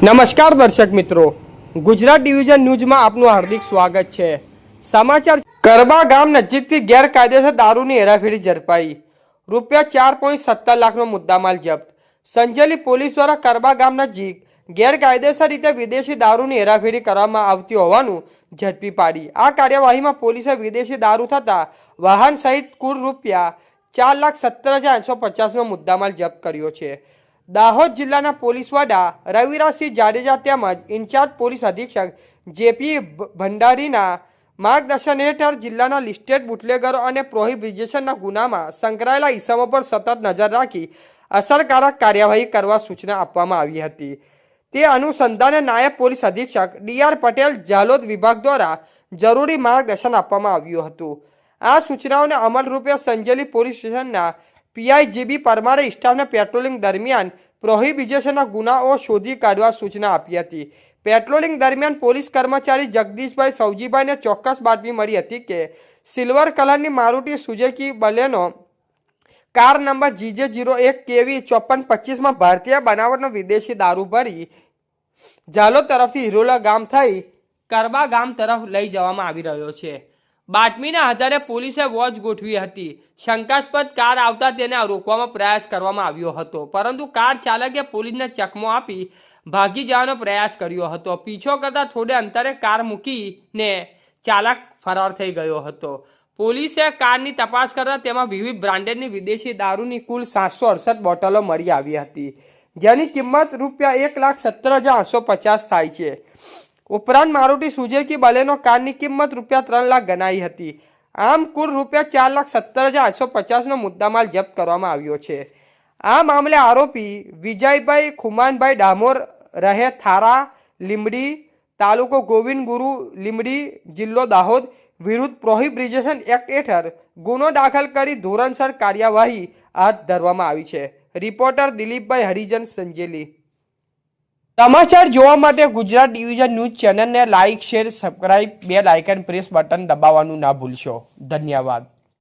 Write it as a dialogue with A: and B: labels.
A: નમસ્કાર દર્શક મિત્રો, ગુજરાત ડિવિઝન ન્યૂઝમાં આપનું હાર્દિક સ્વાગત છે। સમાચાર કરબા ગામ નજીકથી ગેરકાયદેસર દારૂની હેરાફેરી ઝડપાઈ, ₹4.17 લાખનો મુદ્દામાલ જપ્ત। સંજેલી પોલીસ દ્વારા કરબા ગામ નજીક ગેરકાયદેસર રીતે વિદેશી દારૂની હેરાફેરી કરવામાં આવતી હોવાનું ઝડપી પાડી। આ કાર્યવાહીમાં પોલીસે વિદેશી દારૂ થતા વાહન સહિત કુલ ₹4,17,850નો મુદ્દામાલ જપ્ત કર્યો છે। દાહોદ જિલ્લાના પોલીસ વડા રવિરાજસિંહ જાડેજા તેમજ ઇન્ચાર્જ પોલીસ અધિક્ષક જેપી ભંડારીના માર્ગદર્શન હેઠળ જિલ્લાના લિસ્ટેડ બુટલેગરો અને પ્રોહિબિશનના ગુનામાં સંકળાયેલા ઇસમો પર સતત નજર રાખી અસરકારક કાર્યવાહી કરવા સૂચના આપવામાં આવી હતી। તે અનુસંધાને નાયબ પોલીસ અધિક્ષક ડીઆર પટેલ ઝાલોદ વિભાગ દ્વારા જરૂરી માર્ગદર્શન આપવામાં આવ્યું હતું। આ સૂચનાઓને અમલરૂપે સંજેલી પોલીસ સ્ટેશનના પીઆઈ જીબી પરમારે સ્ટાફને પેટ્રોલિંગ દરમિયાન પ્રોહિબિશનના ગુનાઓ શોધી કાઢવા સૂચના આપી હતી। પેટ્રોલિંગ દરમિયાન પોલીસ કર્મચારી જગદીશભાઈ સૌજીભાઈને ચોક્કસ બાતમી મળી હતી કે સિલ્વર કલરની Maruti Suzuki Baleno car number GJ01KV 5425માં ભારતીય બનાવટનો વિદેશી દારૂ ભરી ઝાલોદ તરફથી હિરોલા ગામ થઈ કરબા ગામ તરફ લઈ જવામાં આવી રહ્યો છે। બાતમીના આધારે પોલીસે વોચ ગોઠવી હતી। શંકાસ્પદ કાર આવતા તેને રોકવામાં પ્રયાસ કરવામાં આવ્યો હતો, પરંતુ કાર ચાલકે પોલીસને ચકમો આપી ભાગી જવાનો પ્રયાસ કર્યો હતો। પીછો કરતા થોડે અંતરે કાર મૂકીને ચાલક ફરાર થઈ ગયો હતો। પોલીસે કારની તપાસ કરતા તેમાં વિવિધ બ્રાન્ડેડની વિદેશી દારૂની કુલ 768 બોટલો મળી આવી હતી, જેની કિંમત ₹1,17,850 થાય છે। ઉપરાંત મારુતિ સુઝુકી બલેનો કારની કિંમત ₹3 લાખ ગણાઈ હતી। આમ કુલ ₹4,17,850નો મુદ્દામાલ જપ્ત કરવામાં આવ્યો છે। આ મામલે આરોપી વિજયભાઈ ખુમાનભાઈ ડામોર રહે થારા લીંબડી, તાલુકો ગોવિંદ ગુરુ લીંબડી, જિલ્લો દાહોદ વિરુદ્ધ પ્રોહિબિશન એક્ટ હેઠળ ગુનો દાખલ કરી ધોરણસર કાર્યવાહી હાથ ધરવામાં આવી છે। રિપોર્ટર દિલીપભાઈ હરિજન, સંજેલી। સમાચાર જોવા માટે ગુજરાત ડિવિઝન ન્યૂઝ ચેનલને like, share, subscribe, bell icon press button દબાવવાનું ના ભૂલશો। ધન્યવાદ।